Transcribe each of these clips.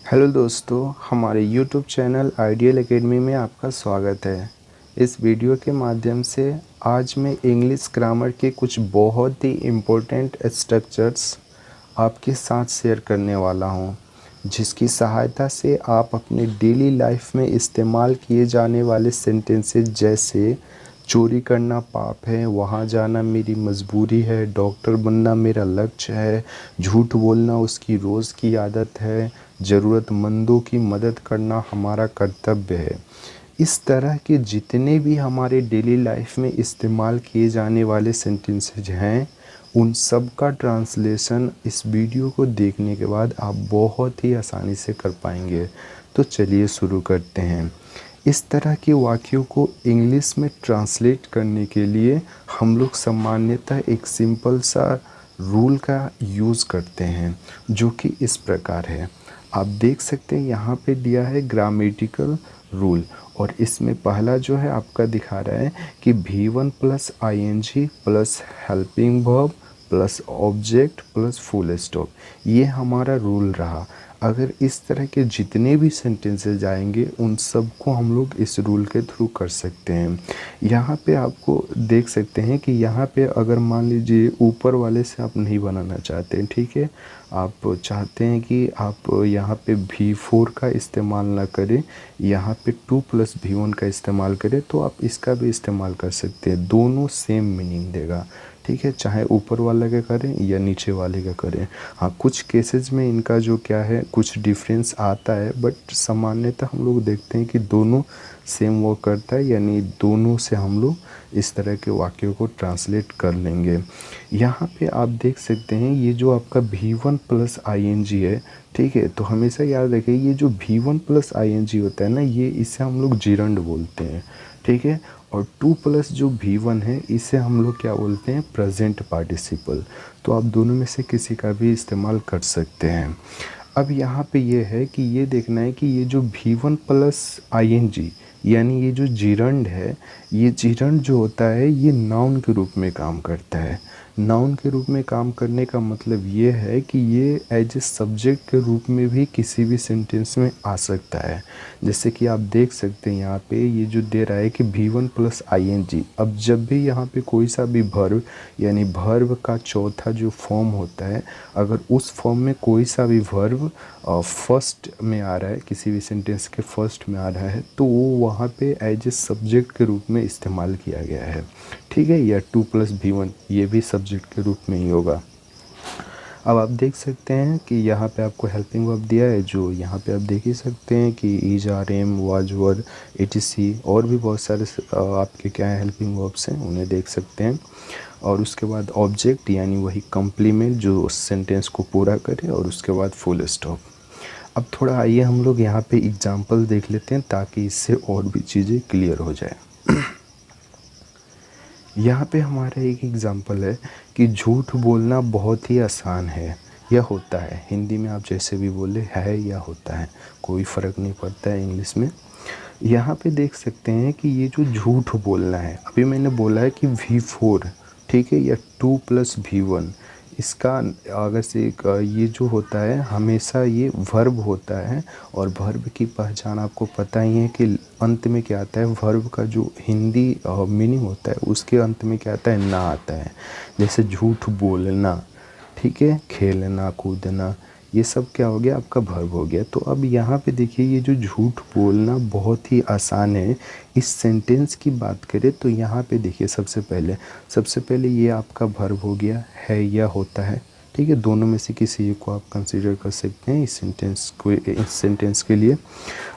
Hello दोस्तों, हमारे YouTube channel ideal academy में आपका स्वागत है। इस वीडियो के माध्यम से आज मैं इंग्लिश ग्रामर के कुछ बहुत ही इम्पोर्टेंट स्ट्रक्चर्स आपके साथ शेयर करने वाला हूं, जिसकी सहायता से आप अपने डेली लाइफ में इस्तेमाल किए जाने वाले सेंटेंसेस जैसे चोरी करना पाप है, वहाँ जाना मेरी मजबूरी है, डॉक्टर बनना मेरा लक्ष्य है, झूठ बोलना उसकी रोज़ की आदत है, ज़रूरतमंदों की मदद करना हमारा कर्तव्य है। इस तरह के जितने भी हमारे डेली लाइफ में इस्तेमाल किए जाने वाले सेंटेंसेज हैं, उन सब का ट्रांसलेशन इस वीडियो को देखने के बाद आप बहुत ही आसानी से कर पाएंगे। तो चलिए शुरू करते हैं। इस तरह के वाक्यों को इंग्लिश में ट्रांसलेट करने के लिए हम लोग सामान्यतः एक सिंपल सा रूल का यूज़ करते हैं, जो कि इस प्रकार है। आप देख सकते हैं यहाँ पे दिया है ग्रामेटिकल रूल, और इसमें पहला जो है आपका दिखा रहा है कि V1 plus ING plus helping verb plus object plus full stop, ये हमारा रूल रहा। अगर इस तरह के जितने भी सेंटेंसेस आएंगे उन सबको हम लोग इस रूल के थ्रू कर सकते हैं। यहाँ पे आपको देख सकते हैं कि यहाँ पे अगर मान लीजिए ऊपर वाले से आप नहीं बनाना चाहते हैं, ठीक है, आप चाहते हैं कि आप यहाँ पे V4 का इस्तेमाल ना करें, यहाँ पे 2 प्लस V1 का इस्तेमाल करें, तो आप इसका भी इस्तेमाल कर सकते हैं। दोनों सेम मीनिंग देगा, ठीक है, चाहे ऊपर वाले का करें या नीचे वाले का करें। हाँ, कुछ केसेस में इनका जो क्या है कुछ डिफरेंस आता है, बट सामान्यतः हम लोग देखते हैं कि दोनों सेम वर्क करता है, यानी दोनों से हम लोग इस तरह के वाक्यों को ट्रांसलेट कर लेंगे। यहाँ पे आप देख सकते हैं ये जो आपका V1 प्लस ING है, ठीक है, तो हमेशा याद रखिए ये जो V1 प्लस ING होता है ना, ये इसे हम लोग जिरंड बोलते हैं, ठीक है। और 2 प्लस जो V1 है इसे हम लोग क्या बोलते हैं, प्रेजेंट पार्टिसिपल। तो आप दोनों में से किसी का भी इस्तेमाल कर सकते हैं। अब यहाँ पे ये है कि ये देखना है कि ये जो V1 प्लस ING यानी ये जो जिरंड है, ये जिरंड जो होता है ये नाउन के रूप में काम करता है। नाउन के रूप में काम करने का मतलब ये है कि ये एज ए सब्जेक्ट के रूप में भी किसी भी सेंटेंस में आ सकता है। जैसे कि आप देख सकते हैं यहाँ पे ये जो दे रहा है कि V1 प्लस ING। अब जब भी यहाँ पे कोई सा भी वर्ब यानी वर्ब का चौथा जो फॉर्म होता है, अगर उस फॉर्म में कोई सा भी वर्ब फर्स्ट में आ रहा है, किसी भी सेंटेंस के फर्स्ट में आ रहा है, तो वो वहाँ पे एज ए सब्जेक्ट के रूप में इस्तेमाल किया गया है, ठीक है। या 2 प्लस V1 ये भी सब्जेक्ट के रूप में ही होगा। अब आप देख सकते हैं कि यहाँ पे आपको हेल्पिंग वर्ब दिया है, जो यहाँ पे आप देख ही सकते हैं कि is, are, am, was, were, etc, और भी बहुत सारे आपके क्या है हेल्पिंग वर्ब्स हैं, उन्हें देख सकते हैं। और उसके बाद ऑब्जेक्ट यानी वही कम्प्लीमेंट जो सेंटेंस को पूरा करे, और उसके बाद फुल स्टॉप। अब थोड़ा आइए हम लोग यहाँ पे एग्जाम्पल देख लेते हैं ताकि इससे और भी चीज़ें क्लियर हो जाए। यहाँ पे हमारा एक एग्ज़ाम्पल है कि झूठ बोलना बहुत ही आसान है या होता है। हिंदी में आप जैसे भी बोले, है या होता है, कोई फ़र्क नहीं पड़ता है इंग्लिश में। यहाँ पे देख सकते हैं कि ये जो झूठ बोलना है, अभी मैंने बोला है कि V4, ठीक है, या 2 प्लस V1, इसका अगर से ये जो होता है हमेशा ये वर्ब होता है। और वर्ब की पहचान आपको पता ही है कि अंत में क्या आता है, वर्ब का जो हिंदी मीनिंग होता है उसके अंत में क्या आता है, ना आता है। जैसे झूठ बोलना, ठीक है, खेलना कूदना, ये सब क्या हो गया, आपका वर्ब हो गया। तो अब यहाँ पे देखिए ये जो झूठ बोलना बहुत ही आसान है, इस सेंटेंस की बात करें तो यहाँ पे देखिए सबसे पहले ये आपका वर्ब हो गया, है या होता है, ठीक है। दोनों में से किसी एक को आप कंसीडर कर सकते हैं इस सेंटेंस के लिए।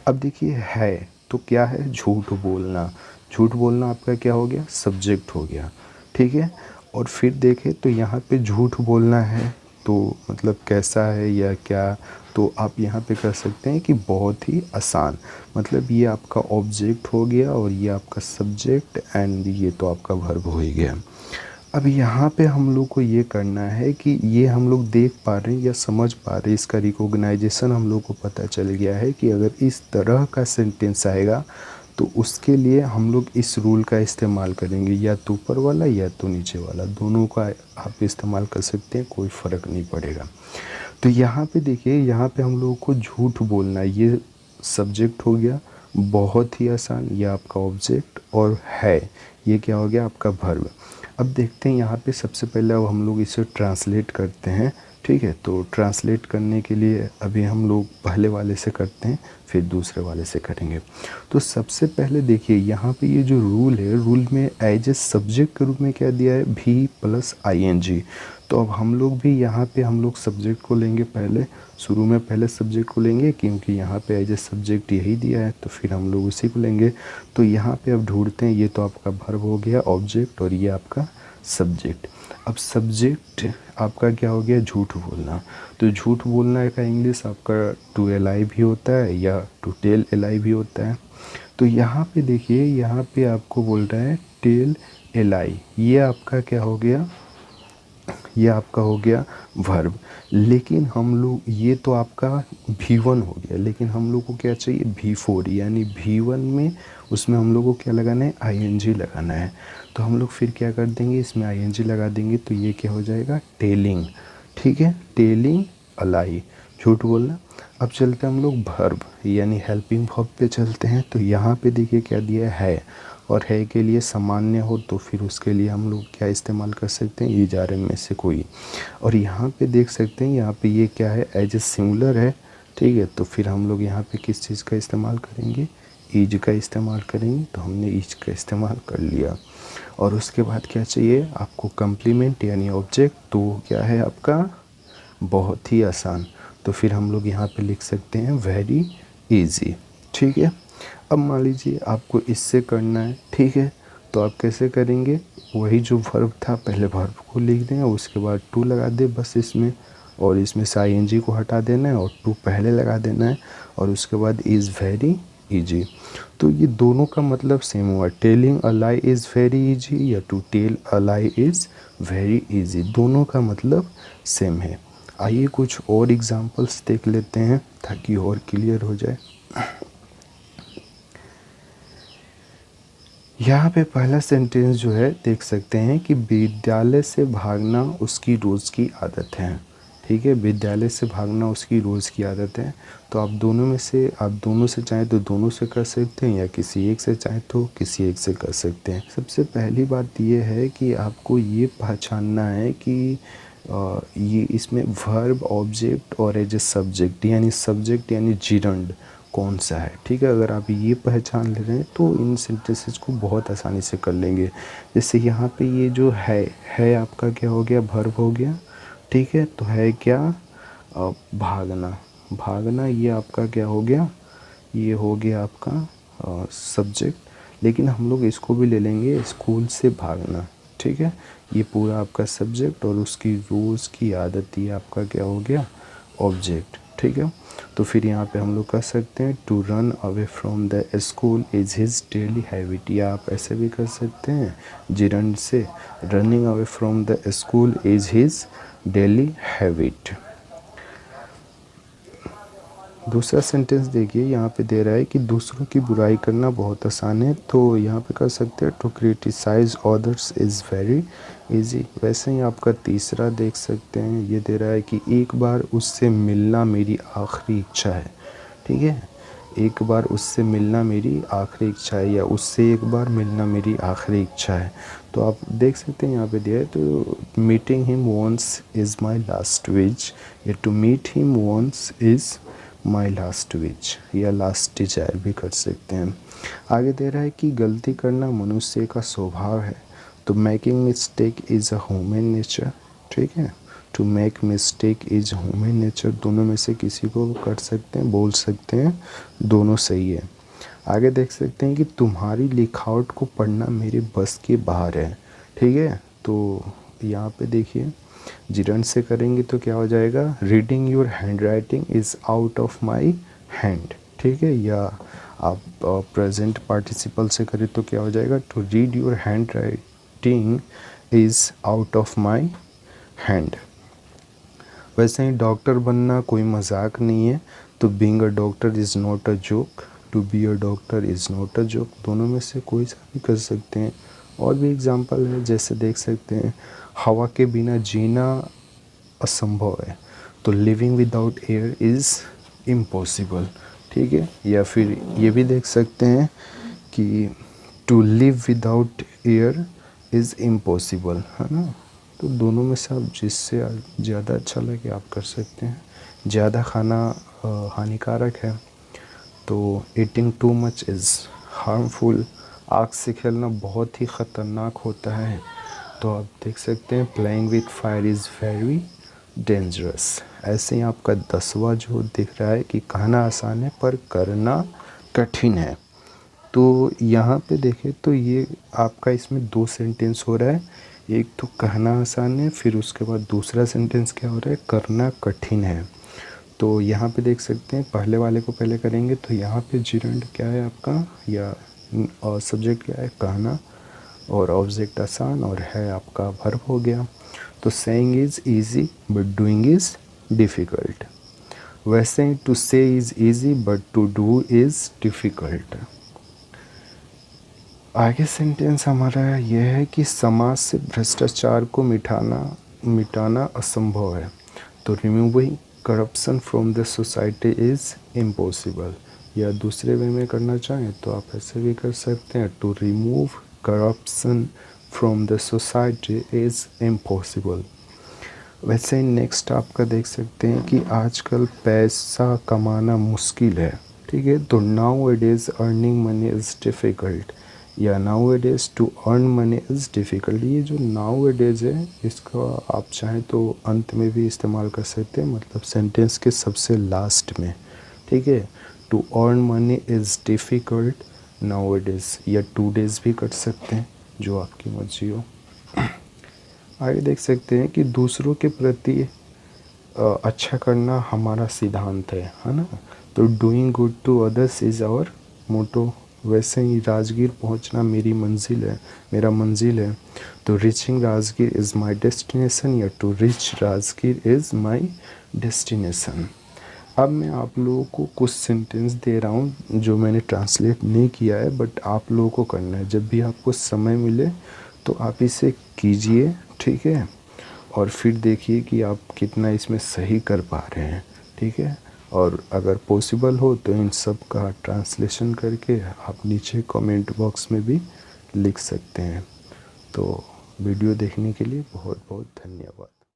अब देखिए है तो क्या है, झूठ बोलना। झूठ बोलना आपका क्या हो गया, सब्जेक्ट हो गया, ठीक है। और फिर देखें तो यहाँ पे झूठ बोलना है तो मतलब कैसा है या क्या, तो आप यहाँ पे कर सकते हैं कि बहुत ही आसान। मतलब ये आपका ऑब्जेक्ट हो गया और ये आपका सब्जेक्ट, एंड ये तो आपका वर्ब हो ही गया। अब यहाँ पे हम लोग को ये करना है कि ये हम लोग देख पा रहे हैं या समझ पा रहे हैं, इसका रिकॉग्नाइजेशन हम लोग को पता चल गया है कि अगर इस तरह का सेंटेंस आएगा तो उसके लिए हम लोग इस रूल का इस्तेमाल करेंगे, या तो ऊपर वाला या तो नीचे वाला, दोनों का आप इस्तेमाल कर सकते हैं, कोई फ़र्क नहीं पड़ेगा। तो यहाँ पे देखिए, यहाँ पे हम लोगों को झूठ बोलना है, ये सब्जेक्ट हो गया, बहुत ही आसान। ये आपका ऑब्जेक्ट और है, ये क्या हो गया आपका वर्ब। अब देखते हैं यहाँ पे सबसे पहले अब हम लोग इसे ट्रांसलेट करते हैं। ठीक है, तो ट्रांसलेट करने के लिए अभी हम लोग पहले वाले से करते हैं, फिर दूसरे वाले से करेंगे। तो सबसे पहले देखिए यहाँ पे ये जो रूल है, रूल में एज ए सब्जेक्ट के रूप में क्या दिया है, भी प्लस आईएनजी। तो अब हम लोग भी यहाँ पे हम लोग सब्जेक्ट को लेंगे, पहले शुरू में पहले सब्जेक्ट को लेंगे, क्योंकि यहाँ पे एज ए सब्जेक्ट यही दिया है, तो फिर हम लोग उसी को लेंगे। तो यहाँ पे अब ढूंढते हैं, ये तो आपका वर्ब हो गया, ऑब्जेक्ट, और ये आपका सब्जेक्ट। अब सब्जेक्ट आपका क्या हो गया, झूठ बोलना। तो झूठ बोलना का इंग्लिश आपका टू एलाई भी होता है या टू टेल एलाई भी होता है। तो यहाँ पे देखिए, यहाँ पे आपको बोल रहा है टेल एलाई, ये आपका क्या हो गया, ये आपका हो गया वर्ब। लेकिन हम लोग, ये तो आपका V1 हो गया, लेकिन हम लोग को क्या चाहिए, V4, यानी V1 में उसमें हम लोग को क्या लगाना है, आईएनजी लगाना है। तो हम लोग फिर क्या कर देंगे, इसमें आईएनजी लगा देंगे, तो ये क्या हो जाएगा, टेलिंग। ठीक है, टेलिंग अलाई, झूठ बोलना। अब चलते हैं हम लोग वर्ब यानी हेल्पिंग वर्ब पे चलते हैं। तो यहाँ पे देखिए क्या दिया है, और है के लिए सामान्य हो तो फिर उसके लिए हम लोग क्या इस्तेमाल कर सकते हैं, इजारे में से कोई। और यहाँ पे देख सकते हैं, यहाँ पे ये क्या है, एज ए सिंगुलर है। ठीक है, तो फिर हम लोग यहाँ पे किस चीज़ का इस्तेमाल करेंगे, ईज का इस्तेमाल करेंगे। तो हमने ईज का इस्तेमाल कर लिया। और उसके बाद क्या चाहिए आपको, कम्प्लीमेंट यानी ऑब्जेक्ट। तो क्या है आपका, बहुत ही आसान। तो फिर हम लोग यहाँ पे लिख सकते हैं वेरी इजी। ठीक है, अब मान लीजिए आपको इससे करना है। ठीक है, तो आप कैसे करेंगे, वही जो वर्ब था, पहले वर्ब को लिख दें, उसके बाद टू लगा दे बस इसमें, और इसमें से आईएनजी को हटा देना है और टू पहले लगा देना है, और उसके बाद इज़ वेरी इजी। तो ये दोनों का मतलब सेम हुआ, telling a lie is very easy या to tell a lie is very easy, दोनों का मतलब सेम है। आइए कुछ और एग्जांपल्स देख लेते हैं ताकि और क्लियर हो जाए। यहाँ पे पहला सेंटेंस जो है देख सकते हैं कि विद्यालय से भागना उसकी रोज़ की आदत है। ठीक है, विद्यालय से भागना उसकी रोज़ की आदत है। तो आप दोनों से चाहें तो दोनों से कर सकते हैं, या किसी एक से चाहें तो किसी एक से कर सकते हैं। सबसे पहली बात ये है कि आपको ये पहचानना है कि ये इसमें वर्ब, ऑब्जेक्ट और एज ए सब्जेक्ट यानी जिरंड कौन सा है। ठीक है, अगर आप ये पहचान ले रहे हैं तो इन सेंटेंसेस को बहुत आसानी से कर लेंगे। जैसे यहाँ पे ये जो है आपका क्या हो गया, वर्ब हो गया। ठीक है, तो है क्या, भागना ये आपका क्या हो गया, ये हो गया आपका सब्जेक्ट। लेकिन हम लोग इसको भी ले लेंगे, स्कूल से भागना। ठीक है, ये पूरा आपका सब्जेक्ट, और उसकी रोज़ की आदत ये आपका क्या हो गया, ऑब्जेक्ट। ठीक है, तो फिर यहाँ पे हम लोग कर सकते हैं to run away from the school is his daily habit, या आप ऐसे भी कर सकते हैं जिरंड से, running away from the school is his daily habit. दूसरा सेंटेंस देखिए, यहाँ पे दे रहा है कि दूसरों की बुराई करना बहुत आसान है। तो यहाँ पे कर सकते हैं to criticise others is very easy. वैसे ही आपका तीसरा देख सकते हैं, ये दे रहा है कि एक बार उससे मिलना मेरी आखिरी इच्छा है। ठीक है, एक बार उससे मिलना मेरी आखिरी इच्छा है, या उससे एक बार मिलना मेरी आखिरी इच्छा है। तो आप देख सकते हैं यहाँ पे दिया है, तो meeting him once is my last wish, या to meet him once is my last wish, या लास्ट डिजायर भी कर सकते हैं। आगे दे रहा है कि गलती करना मनुष्य का स्वभाव है। तो making mistake is a human nature. ठीक है, to make mistake is human nature, दोनों में से किसी को कर सकते हैं, बोल सकते हैं, दोनों सही है। आगे देख सकते हैं कि तुम्हारी लिखावट को पढ़ना मेरे बस के बाहर है। ठीक है, तो यहाँ पे देखिए जिरंड से करेंगे तो क्या हो जाएगा, reading your handwriting is out of my hand. ठीक है, या आप प्रेजेंट पार्टिसिपल से करें तो क्या हो जाएगा, to read your handwriting is out of my hand. वैसे ही डॉक्टर बनना कोई मजाक नहीं है। तो being a doctor is not a joke, to be a doctor is not a joke, दोनों में से कोई सा भी कर सकते हैं। और भी एग्जांपल है, जैसे देख सकते हैं हवा के बिना जीना असंभव है। तो living without air is impossible, ठीक है। या फिर ये भी देख सकते हैं कि to live without air is impossible, है ना। तो दोनों में से आप जिससे ज़्यादा अच्छा लगे आप कर सकते हैं। ज़्यादा खाना हानिकारक है, तो eating too much is harmful. आग से खेलना बहुत ही ख़तरनाक होता है। तो आप देख सकते हैं playing with fire is very dangerous. ऐसे ही आपका 10वां जो दिख रहा है कि कहना आसान है पर करना कठिन है। तो यहाँ पे देखें तो ये आपका इसमें 2 सेंटेंस हो रहा है। एक तो कहना आसान है, फिर उसके बाद दूसरा सेंटेंस क्या हो रहा है, करना कठिन है। तो यहाँ पे देख सकते हैं पहले वाले को पहले करेंगे तो यहाँ पे जिरंड क्या है आपका, या और सब्जेक्ट क्या है, कहना, और ऑब्जेक्ट आसान, और है आपका वर्ब हो गया। तो saying is easy but doing is difficult. वैसे ही to say is easy but to do is difficult. आगे सेंटेंस हमारा यह है कि समाज से भ्रष्टाचार को मिटाना असंभव है। तो removing corruption from the society is impossible. या दूसरे वे में करना चाहें तो आप ऐसे भी कर सकते हैं, to remove corruption from the society is impossible. वैसे ही नेक्स्ट आपका देख सकते हैं कि आजकल पैसा कमाना मुश्किल है, ठीक है। तो now it is earning money is difficult, या now it is to earn money is difficult. ये जो नाउ इट इज़ है इसका आप चाहें तो अंत में भी इस्तेमाल कर सकते हैं, मतलब सेंटेंस के सबसे लास्ट में, ठीक है। To earn money is difficult now it is, या टू डेज़ भी कर सकते हैं, जो आपकी मर्जी हो। आगे देख सकते हैं कि दूसरों के प्रति अच्छा करना हमारा सिद्धांत है ना। तो doing good to others is our motto. वैसे ही राजगीर पहुंचना मेरा मंजिल है। तो reaching Rajgir is my destination, या to reach Rajgir is my destination. अब मैं आप लोगों को कुछ सेंटेंस दे रहा हूँ जो मैंने ट्रांसलेट नहीं किया है, बट आप लोगों को करना है। जब भी आपको समय मिले तो आप इसे कीजिए, ठीक है। और फिर देखिए कि आप कितना इसमें सही कर पा रहे हैं, ठीक है। और अगर पॉसिबल हो तो इन सब का ट्रांसलेशन करके आप नीचे कमेंट बॉक्स में भी लिख सकते हैं। तो वीडियो देखने के लिए बहुत बहुत धन्यवाद।